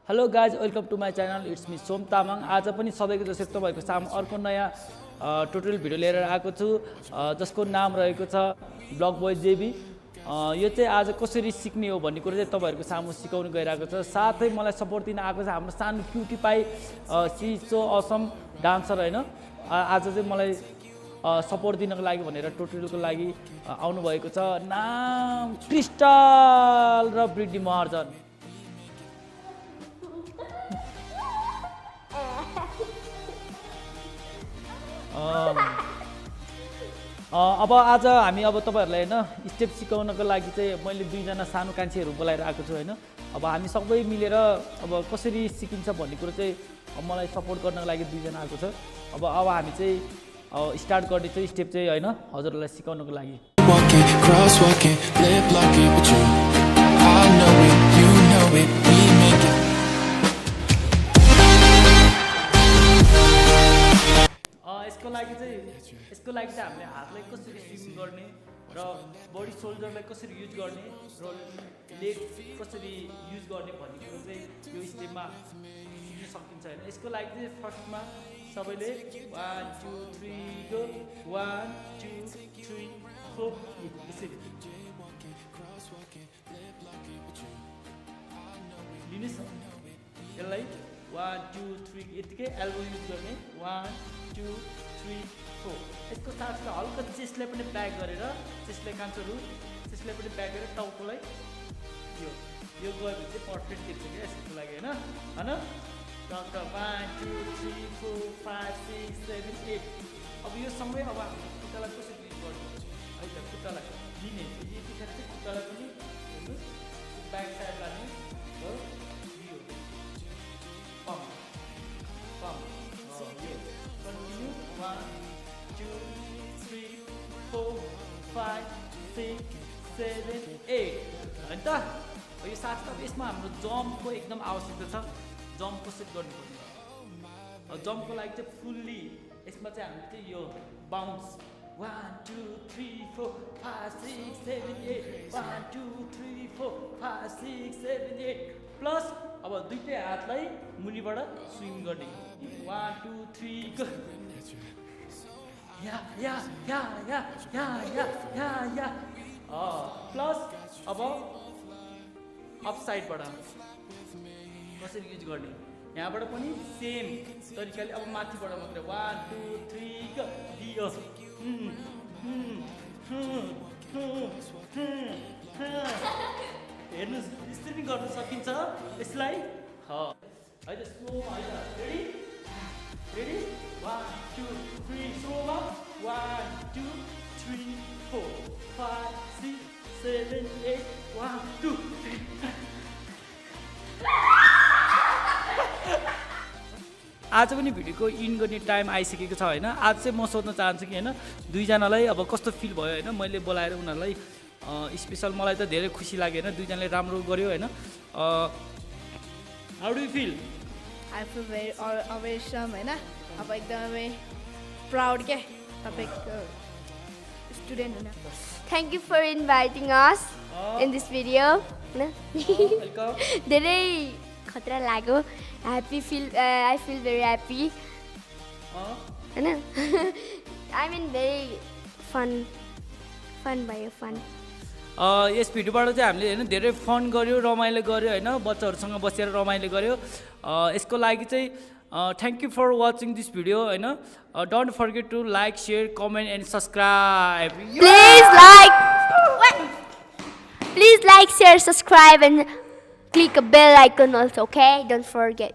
Hello guys welcome to my channel it's me Som Tamang. आज पनि सबैको जस्तै तपाईँको सामु अर्को नयाँ ट्युटोरियल भिडियो लिएर आएको छु जसको नाम रहेको छ ब्लक बॉय जेबी। यो चाहिँ आज कसरी सिक्ने हो भन्ने कुरा चाहिँ तपाईँहरूको सामु सिकाउन गइरहेको छ। साथै मलाई सपोर्ट दिन आएको छ हाम्रो सानो क्युटी पाई सी सो असम डान्सर हैन। आज चाहिँ मलाई सपोर्ट दिनको लागि भनेर ट्युटोरियलको लागि आउनुभएको छ। नाम क्रिस्टल र ब्रिडी महर्जन। अब आज हामी तपाईहरुलाई हैन स्टेप सिकाउनको लागि चाहिँ मैले दुईजना सानो कान्छीहरु बोलाएर आएको छु हैन। अब हामी सबै मिलेर अब कसरी सिकिन्छ भन्ने कुरा चाहिँ मलाई सपोर्ट गर्नको लागि दुईजना आएको छ। अब हामी चाहिँ स्टार्ट गर्ने चाहिँ स्टेप चाहिँ हैन हजुरहरुलाई सिकाउनको लागि। यसको लागि चाहिँ हामीले हातलाई कसरी स्विङ गर्ने र बडी सोल्जरलाई कसरी युज गर्ने र लेग कसरी युज गर्ने भन्ने कुरो चाहिँ यो स्टेपमा सिक्न सकिन्छ हैन। यसको लागि चाहिँ फर्स्टमा सबैले 1 2 3 गो 1 2 3 4 यसरी लिनुस्। यसलाई 1 2 3 यतिकै एल्बो युज गर्ने 1 2 3 4। यसको साथमा हल्का चेस्टलाई पनि ब्याक गरेर चेस्टलाई कान्छोहरू चेस्टलाई पनि ब्याक गरेर टाउकोलाई यो गयो भने चाहिँ पर्फेक्ट देख्छ क्या यसको लागि हैन हैन। टक 1 2 3 4 5 6 7 8। अब यो सँगै अब हामी खुट्टालाई कसरी युज गर्छौँ है त खुट्टालाई लिने यतिखेर चाहिँ खुट्टालाई पनि हेर्नुहोस् ब्याक साइड लाने हो यो पम्प कन्टिन्यू 1 2 3 4 5 6 7 8 हैन त। यो साथसाथ यसमा हाम्रो जम्पको एकदम आवश्यकता छ। जम्प कसरी गर्नुपर्ने जम्पको लागि चाहिँ फुल्ली यसमा चाहिँ हामीले चाहिँ यो बाउन्स 1 2 3 4 5 6 7 8 1 2 3 4 5 6 7 8 प्लस अब दुईटै हातलाई मुनिबाट स्विङ गर्ने 1 2 3 गो या प्लस अब अप साइडबाट कसरी युज गर्ने यहाँबाट पनि सेम तरिकाले अब माथिबाट मात्रै 1 2 3 गो दियो हेर्नुस् यसरी गर्न सकिन्छ यसलाई है त स्लोमा है त रेडी 1 2 3 स्लोमा 1 2 3 4 5 6 7 8 1 2 3। आज पनि भिडियोको इन गर्ने टाइम आइसकेको छ हैन। आज चाहिँ म सोध्न चाहन्छु कि हैन दुईजनालाई अब कस्तो फिल भयो हैन मैले बोलाएर उनीहरूलाई स्पेशल मलाई त धेरै खुसी लाग्यो हैन दुईजनाले राम्रो गर्यो हैन। How do you feel? I feel very awesome हैन। अब एकदमै प्राउड के तपाईको स्टुडेन्ट हुन। Thank you for inviting us in this video. Welcome. धेरै खतरा लाग्यो। I feel very happy. हैन I mean very fun भयो fun. यस भिडियोबाट चाहिँ हामीले हैन धेरै फन गर्यो रमाइलो गर्यो हैन बच्चाहरुसँग बसेर रमाइलो गर्यो। यसको लागि चाहिँ thank you for watching this video हैन। Don't forget to like share comment and subscribe. Please like, share, subscribe and click a bell icon also, okay? Don't forget.